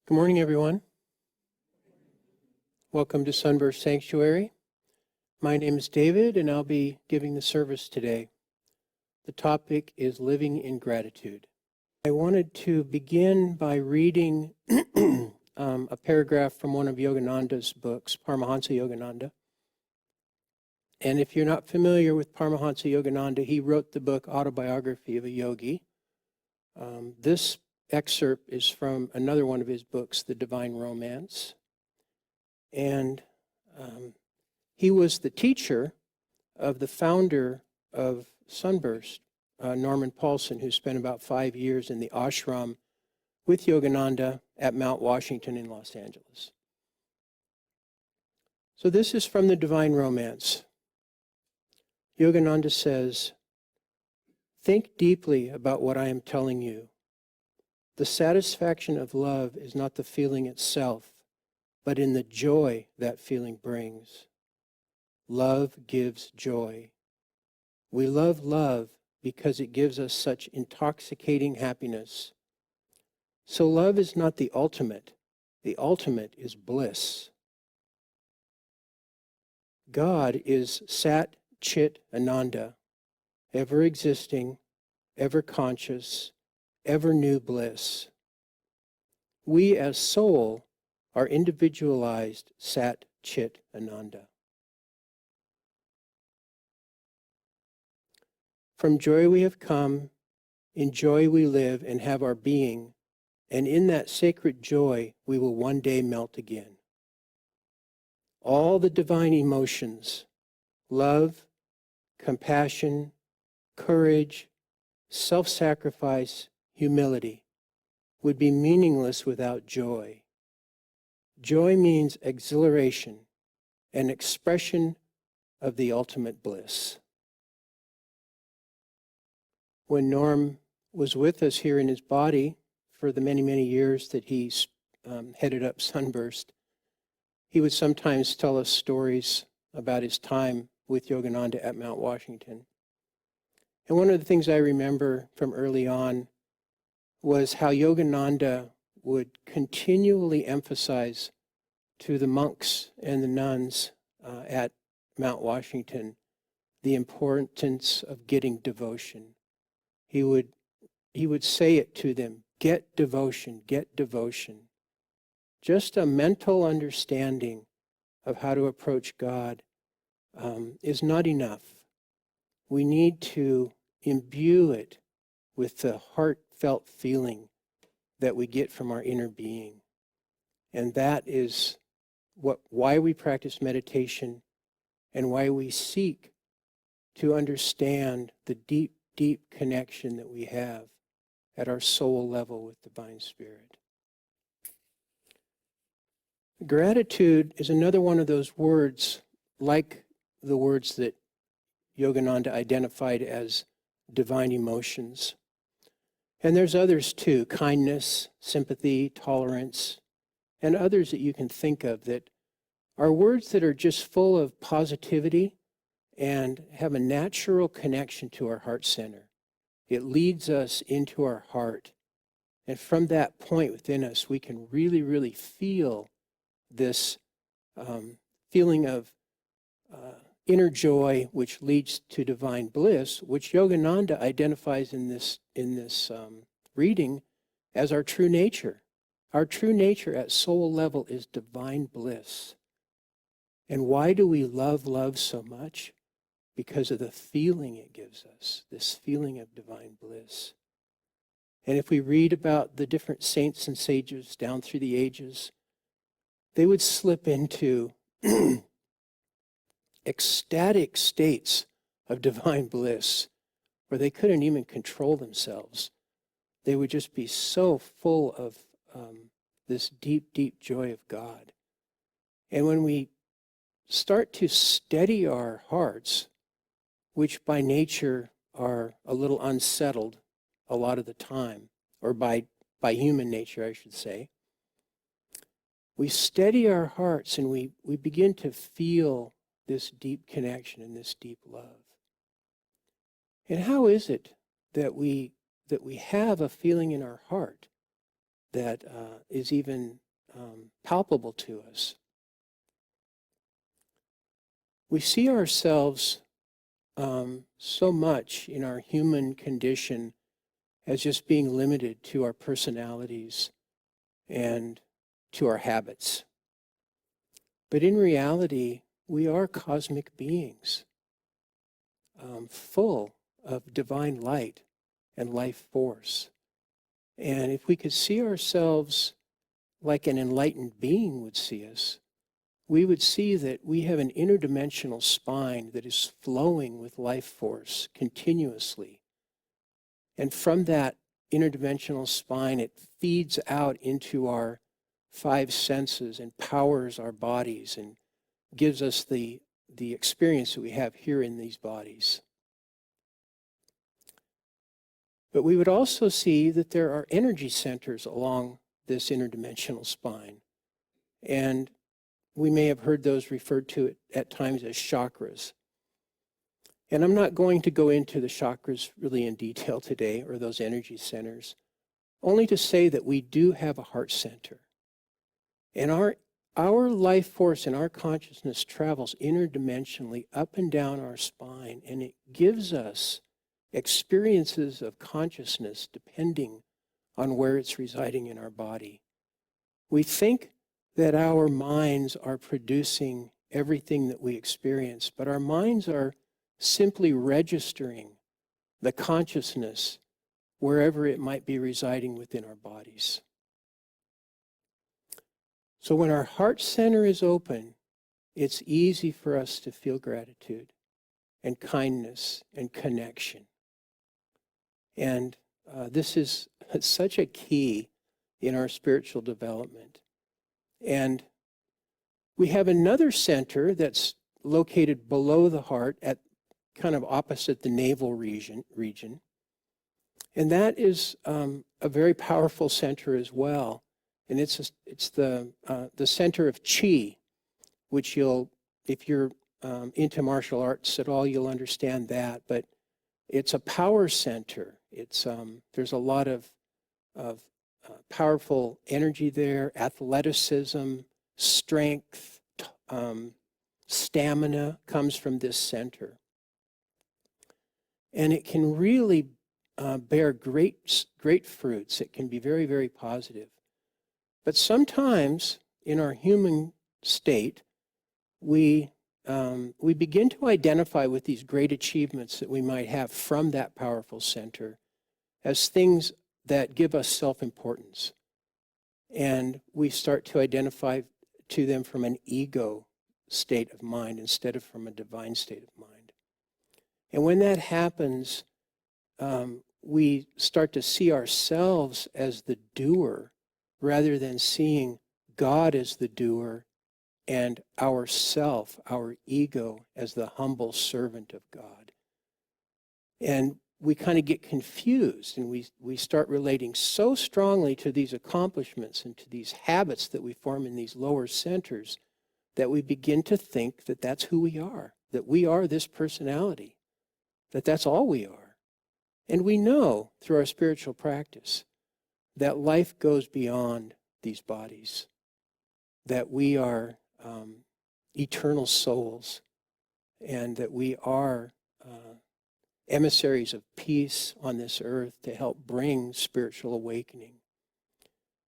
Good morning, everyone. Welcome to Sunburst Sanctuary. My name is David, and I'll be giving the service today. The topic is living in gratitude. I wanted to begin by reading a paragraph from one of Yogananda's books, Paramahansa Yogananda. And if you're not familiar with Paramahansa Yogananda, he wrote the book Autobiography of a Yogi. This excerpt is from another one of his books, The Divine Romance. And he was the teacher of the founder of Sunburst, Norman Paulson, who spent about 5 years in the ashram with Yogananda at Mount Washington in Los Angeles. So this is from The Divine Romance. Yogananda says, "Think deeply about what I am telling you. The satisfaction of love is not the feeling itself, but in the joy that feeling brings. Love gives joy. We love love because it gives us such intoxicating happiness. So love is not the ultimate. The ultimate is bliss. God is Sat Chit Ananda, ever existing, ever conscious, ever new bliss. We as soul are individualized Sat Chit Ananda. From joy we have come, in joy we live and have our being, and in that sacred joy we will one day melt again. All the divine emotions, love, compassion, courage, self-sacrifice, humility, would be meaningless without joy. Joy means exhilaration, an expression of the ultimate bliss." When Norm was with us here in his body for the many, many years that he headed up Sunburst, he would sometimes tell us stories about his time with Yogananda at Mount Washington. And one of the things I remember from early on was how Yogananda would continually emphasize to the monks and the nuns at Mount Washington the importance of getting devotion. He would say it to them, get devotion, get devotion. Just a mental understanding of how to approach God is not enough. We need to imbue it with the heartfelt feeling that we get from our inner being. And that is why we practice meditation and why we seek to understand the deep, deep connection that we have at our soul level with Divine Spirit. Gratitude is another one of those words, like the words that Yogananda identified as divine emotions. And there's others too, kindness, sympathy, tolerance, and others that you can think of that are words that are just full of positivity and have a natural connection to our heart center. It leads us into our heart. And from that point within us, we can really, really feel this feeling of inner joy, which leads to divine bliss, which Yogananda identifies in this reading as our true nature. Our true nature at soul level is divine bliss. And why do we love love so much? Because of the feeling it gives us, this feeling of divine bliss. And if we read about the different saints and sages down through the ages, they would slip into ecstatic states of divine bliss where they couldn't even control themselves. They would just be so full of this deep, deep joy of God. And when we start to steady our hearts, which by nature are a little unsettled a lot of the time, or by human nature, I should say, we steady our hearts and we begin to feel this deep connection and this deep love. And how is it that we have a feeling in our heart that is even palpable to us. We see ourselves so much in our human condition as just being limited to our personalities and to our habits. But in reality, we are cosmic beings, full of divine light and life force. And if we could see ourselves like an enlightened being would see us, we would see that we have an interdimensional spine that is flowing with life force continuously. And from that interdimensional spine, it feeds out into our five senses and powers our bodies and gives us the experience that we have here in these bodies. But we would also see that there are energy centers along this interdimensional spine. And we may have heard those referred to at times as chakras. And I'm not going to go into the chakras really in detail today, or those energy centers, only to say that we do have a heart center. And our life force and our consciousness travels interdimensionally up and down our spine, and it gives us experiences of consciousness depending on where it's residing in our body. We think that our minds are producing everything that we experience, but our minds are simply registering the consciousness wherever it might be residing within our bodies. So when our heart center is open, it's easy for us to feel gratitude and kindness and connection. And this is such a key in our spiritual development. And we have another center that's located below the heart at kind of opposite the navel region. And that is a very powerful center as well. And it's the center of chi, which if you're into martial arts at all, you'll understand that. But it's a power center. There's a lot of powerful energy there, athleticism, strength, stamina comes from this center. And it can really bear great fruits. It can be very, very positive. But sometimes in our human state, we begin to identify with these great achievements that we might have from that powerful center as things that give us self-importance. And we start to identify to them from an ego state of mind instead of from a divine state of mind. And when that happens, we start to see ourselves as the doer rather than seeing God as the doer and ourself, our ego, as the humble servant of God. And we kind of get confused, and we start relating so strongly to these accomplishments and to these habits that we form in these lower centers that we begin to think that that's who we are, that we are this personality, that that's all we are. And we know through our spiritual practice that life goes beyond these bodies, that we are eternal souls, and that we are emissaries of peace on this earth to help bring spiritual awakening.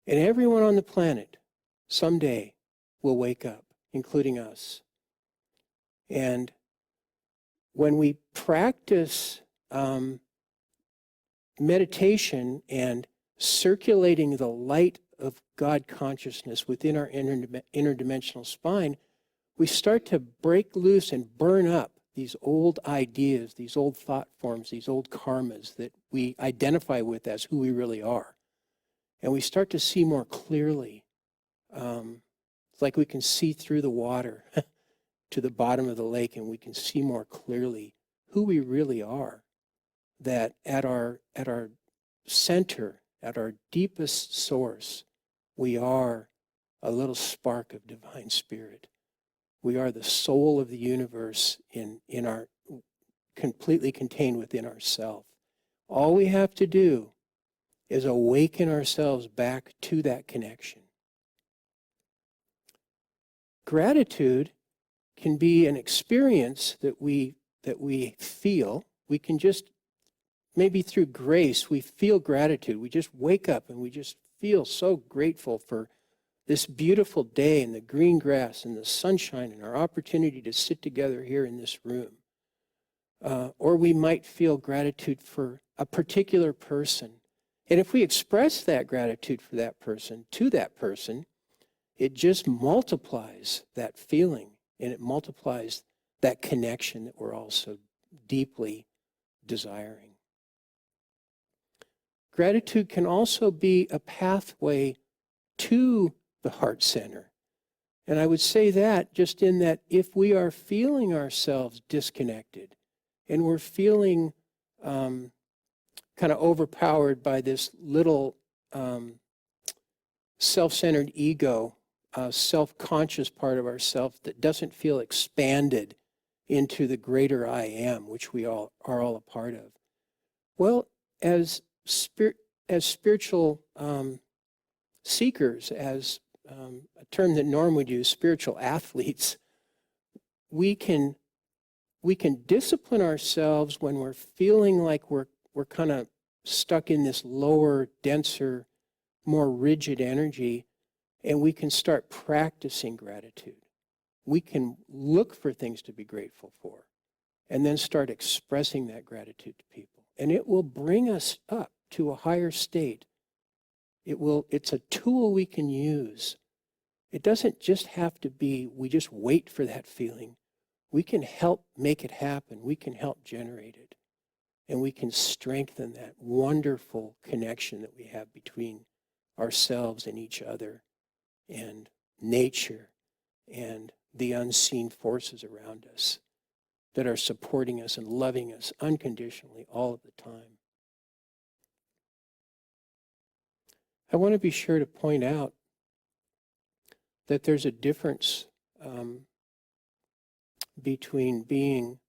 And everyone on the planet someday will wake up, including us. And when we practice meditation and circulating the light of God consciousness within our interdimensional spine, we start to break loose and burn up these old ideas, these old thought forms, these old karmas that we identify with as who we really are. And we start to see more clearly. It's like we can see through the water to the bottom of the lake, and we can see more clearly who we really are. That at our center, at our deepest source, we are a little spark of divine spirit. We are the soul of the universe in our completely contained within ourselves. All we have to do is awaken ourselves back to that connection. Gratitude can be an experience that we feel. We can just, maybe through grace, we feel gratitude. We just wake up and we just feel so grateful for this beautiful day and the green grass and the sunshine and our opportunity to sit together here in this room. Or we might feel gratitude for a particular person. And if we express that gratitude for that person, to that person, it just multiplies that feeling, and it multiplies that connection that we're all so deeply desiring. Gratitude can also be a pathway to the heart center. And I would say that just in that if we are feeling ourselves disconnected and we're feeling kind of overpowered by this little self-centered ego, self-conscious part of ourself that doesn't feel expanded into the greater I am, which we all are all a part of. Well, as spiritual seekers, as a term that Norm would use, spiritual athletes, we can discipline ourselves when we're feeling like we're kind of stuck in this lower, denser, more rigid energy, and we can start practicing gratitude. We can look for things to be grateful for and then start expressing that gratitude to people. And it will bring us up to a higher state. It's a tool we can use. It doesn't just have to be, we just wait for that feeling. We can help make it happen. We can help generate it. And we can strengthen that wonderful connection that we have between ourselves and each other and nature and the unseen forces around us that are supporting us and loving us unconditionally all of the time. I want to be sure to point out that there's a difference between being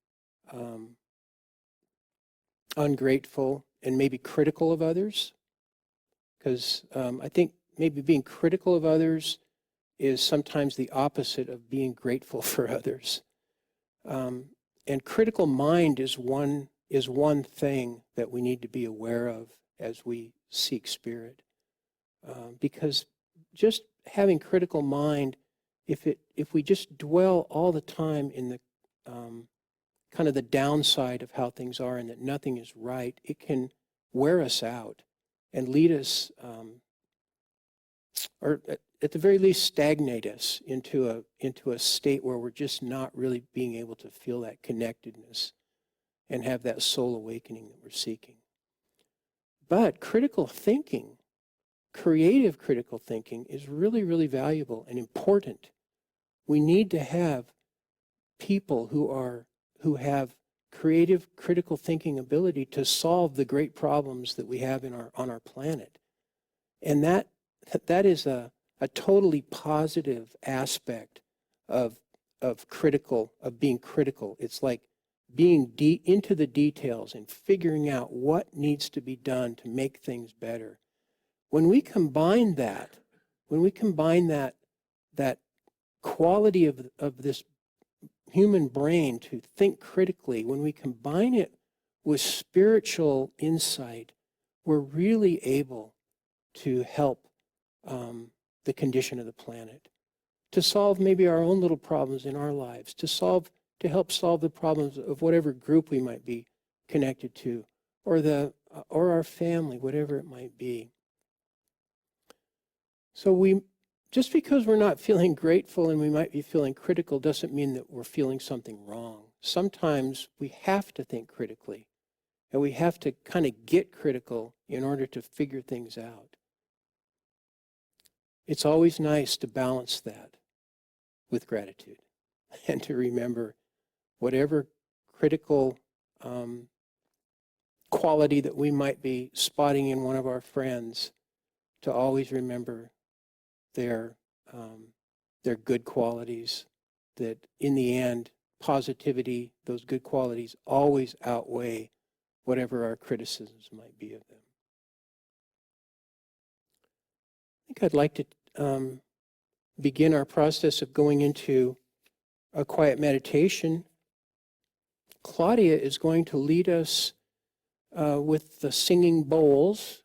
ungrateful and maybe critical of others, because I think maybe being critical of others is sometimes the opposite of being grateful for others. And critical mind is one thing that we need to be aware of as we seek spirit. Because just having critical mind, if we just dwell all the time in the kind of the downside of how things are and that nothing is right, it can wear us out and lead us, or at the very least stagnate us into a state where we're just not really being able to feel that connectedness and have that soul awakening that we're seeking. But critical thinking, creative critical thinking, is really, really valuable and important. We need to have people who have creative critical thinking ability to solve the great problems that we have on our planet. And that is a totally positive aspect of being critical. It's like being into the details and figuring out what needs to be done to make things better. When we combine that quality of this human brain to think critically, when we combine it with spiritual insight, we're really able to help the condition of the planet, to solve maybe our own little problems in our lives, to help solve the problems of whatever group we might be connected to, or our family, whatever it might be. So just because we're not feeling grateful and we might be feeling critical doesn't mean that we're feeling something wrong. Sometimes we have to think critically, and we have to kind of get critical in order to figure things out. It's always nice to balance that with gratitude and to remember whatever critical quality that we might be spotting in one of our friends, to always remember their good qualities, that in the end, positivity, those good qualities always outweigh whatever our criticisms might be of them. think I'd like to begin our process of going into a quiet meditation. Claudia is going to lead us with the singing bowls.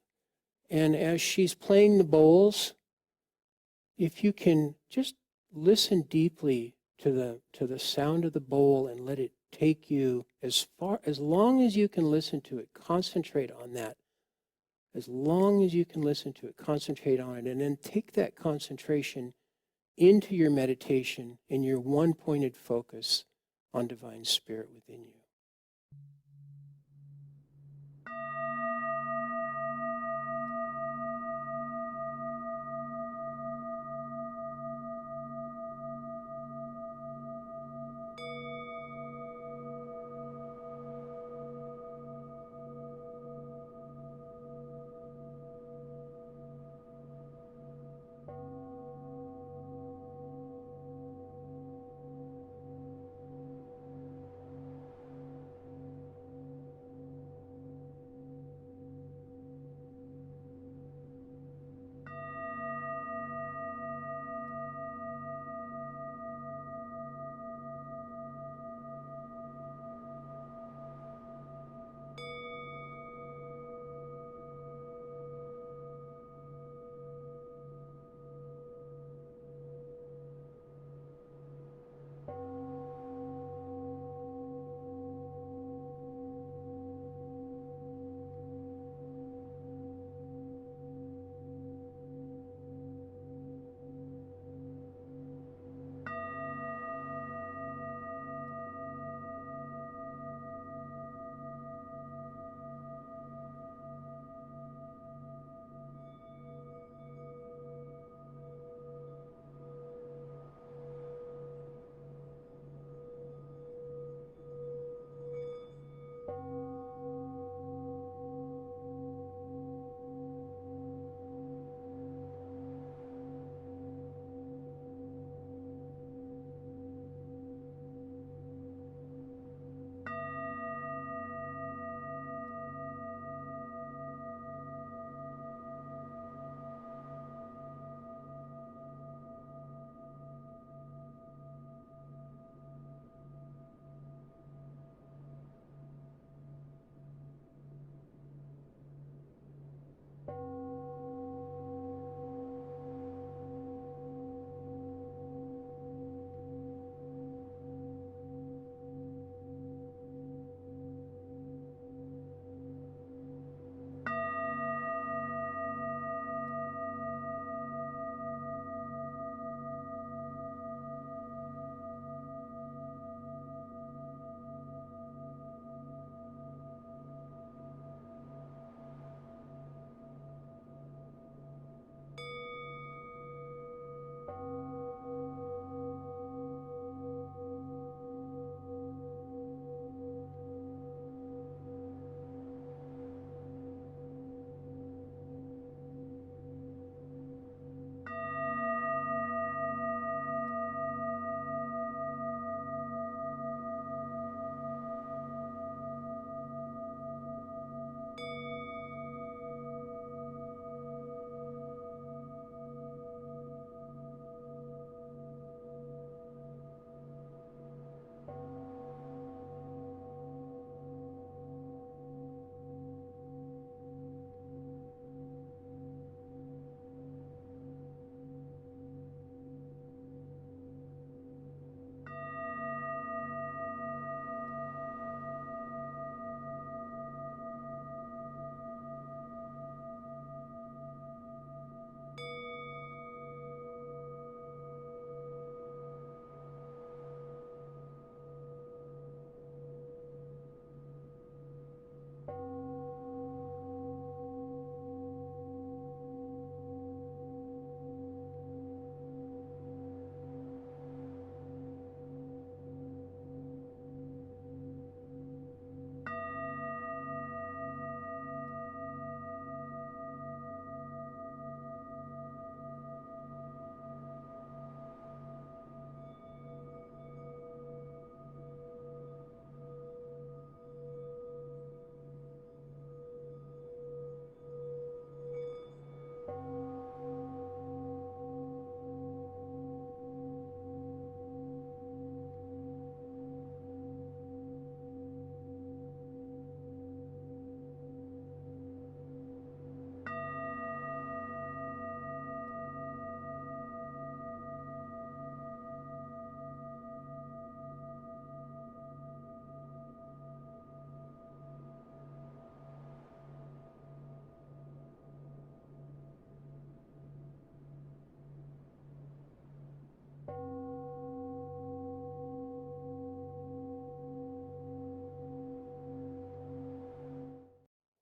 And as she's playing the bowls, if you can just listen deeply to the sound of the bowl and let it take you as long as you can listen to it, concentrate on that. As long as you can listen to it, concentrate on it, and then take that concentration into your meditation and your one-pointed focus on Divine Spirit within you.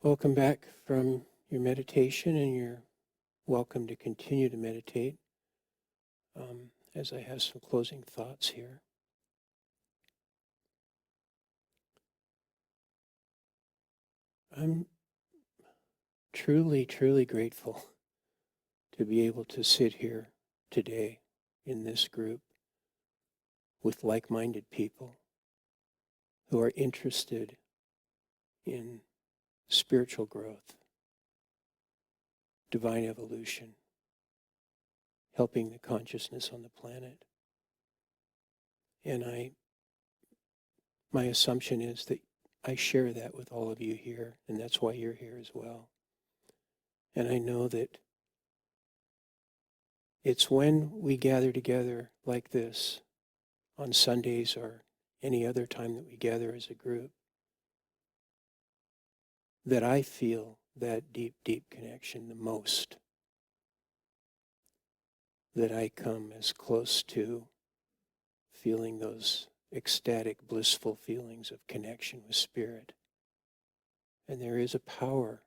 Welcome back from your meditation, and you're welcome to continue to meditate as I have some closing thoughts here. I'm truly, truly grateful to be able to sit here today in this group with like-minded people who are interested in spiritual growth, divine evolution, helping the consciousness on the planet. And my assumption is that I share that with all of you here, and that's why you're here as well. And I know that it's when we gather together like this on Sundays or any other time that we gather as a group that I feel that deep, deep connection the most. That I come as close to feeling those ecstatic, blissful feelings of connection with Spirit. And there is a power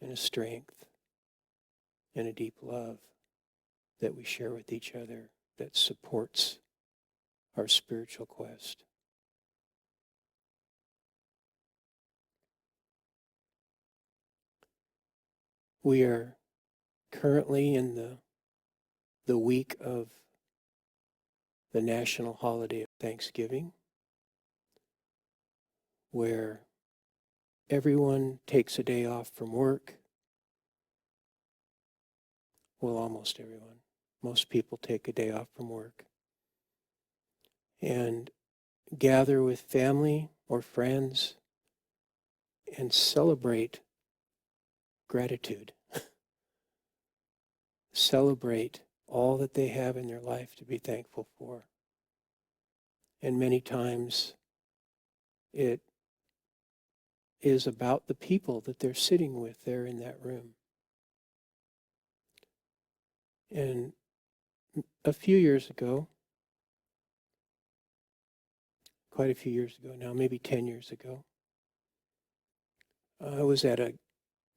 and a strength and a deep love that we share with each other that supports our spiritual quest. We are currently in the week of the national holiday of Thanksgiving, where everyone takes a day off from work. Well, almost everyone. Most people take a day off from work and gather with family or friends and celebrate gratitude. Celebrate all that they have in their life to be thankful for. And many times it is about the people that they're sitting with there in that room. And a few years ago, quite a few years ago now, maybe 10 years ago, I was at a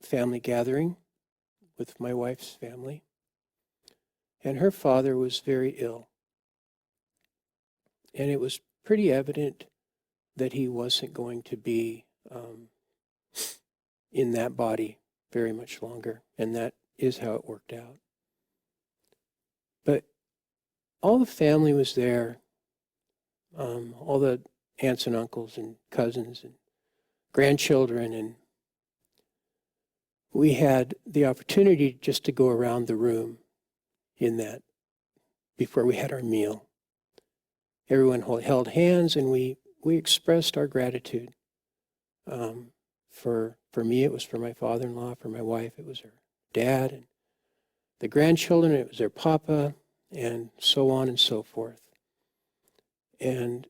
family gathering with my wife's family, and her father was very ill. And it was pretty evident that he wasn't going to be in that body very much longer, and that is how it worked out. But all the family was there, all the aunts and uncles and cousins and grandchildren, and we had the opportunity just to go around the room in that before we had our meal. Everyone held hands, and we expressed our gratitude. For me, it was for my father-in-law. For my wife, it was her dad. And the grandchildren, it was their papa, and so on and so forth. And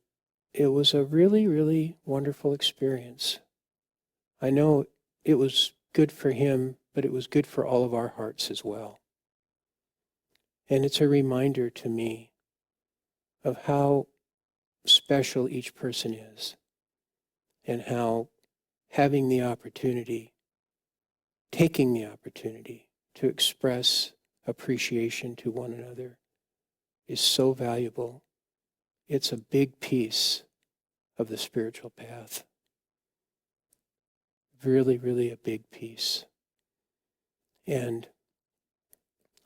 it was a really, really wonderful experience. I know it was good for him, but it was good for all of our hearts as well. And it's a reminder to me of how special each person is, and how having the opportunity, taking the opportunity to express appreciation to one another is so valuable. It's a big piece of the spiritual path. Really, really a big piece. And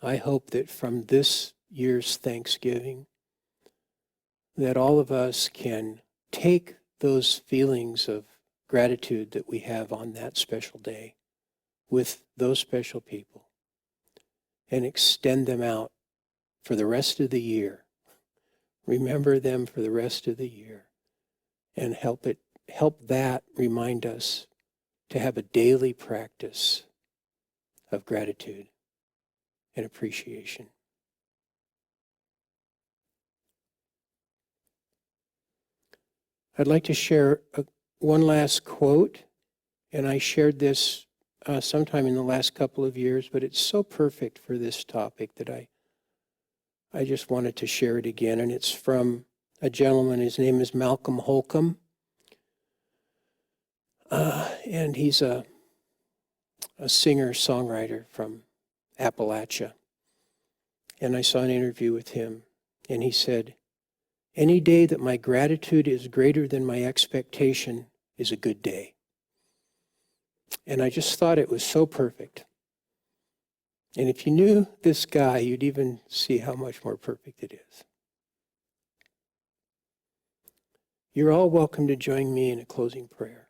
I hope that from this year's Thanksgiving, that all of us can take those feelings of gratitude that we have on that special day with those special people and extend them out for the rest of the year. Remember them for the rest of the year, and help that remind us to have a daily practice of gratitude and appreciation. I'd like to share one last quote, and I shared this sometime in the last couple of years, but it's so perfect for this topic that I just wanted to share it again. And it's from a gentleman, his name is Malcolm Holcomb. And he's a singer-songwriter from Appalachia. And I saw an interview with him, and he said, "Any day that my gratitude is greater than my expectation is a good day." And I just thought it was so perfect. And if you knew this guy, you'd even see how much more perfect it is. You're all welcome to join me in a closing prayer.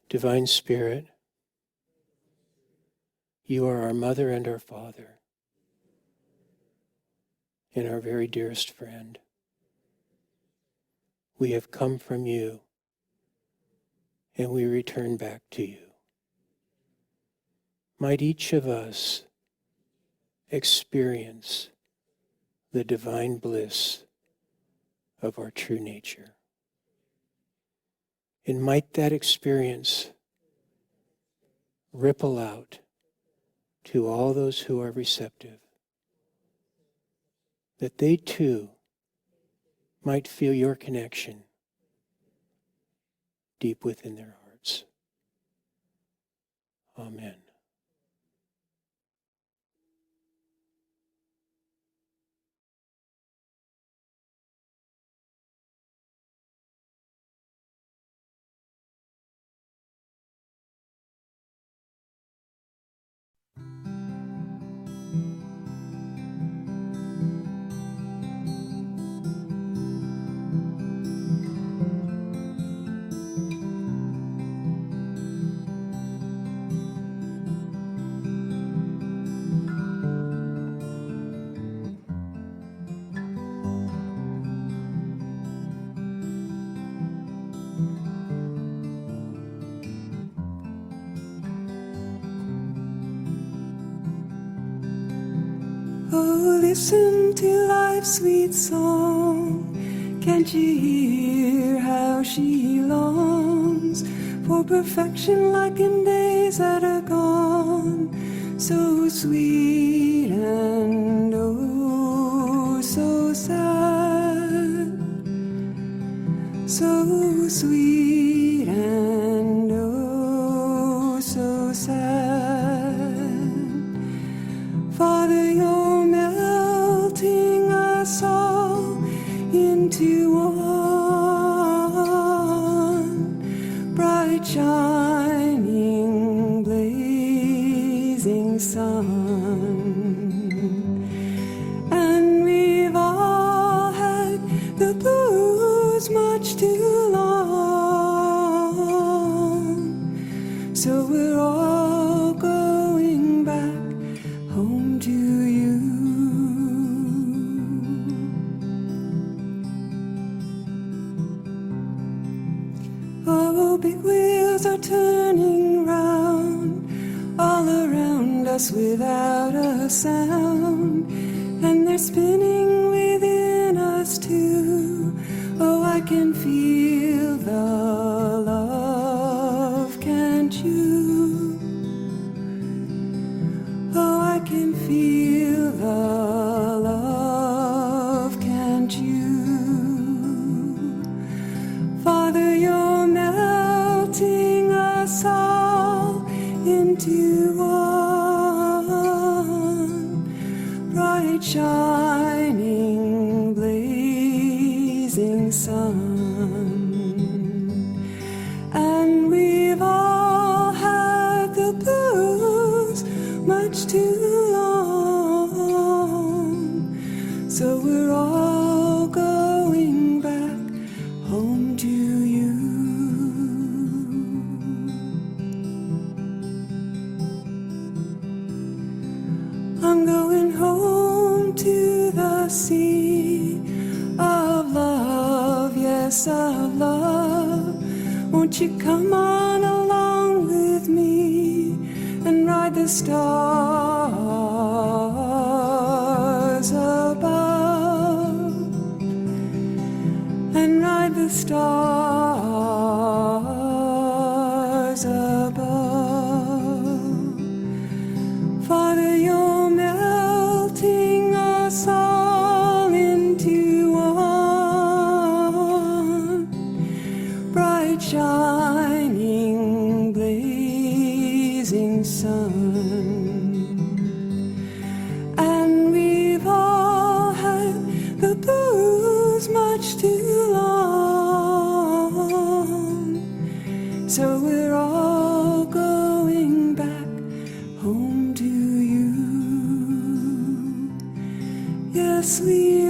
Divine Spirit, you are our mother and our father, and our very dearest friend. We have come from you, and we return back to you. Might each of us experience the divine bliss of our true nature. And might that experience ripple out to all those who are receptive, that they too might feel your connection deep within their hearts. Amen. Oh, listen to life's sweet song. Can't you hear how she longs for perfection like in days that are gone? So sweet and oh, so sad. So sweet and oh, so sad. Father, you're melting us all into one bright, shining, blazing sun. And we've all had the blues much too long, so we're all going back home to you. Oh, big wheels are turning round all around us without a sound, and they're spinning within us too. Oh, I can feel the love, can't you? Oh, I can feel the love, can't you? Father, you're melting us all into one bright, shining, blazing sun. And we've all had the blues much too long, so we're all going back home to you. I'm going home to the sea of love, yes, of love. Won't you come on along with me and ride the stars above, and ride the stars above. Father, you're melting us all into restlessly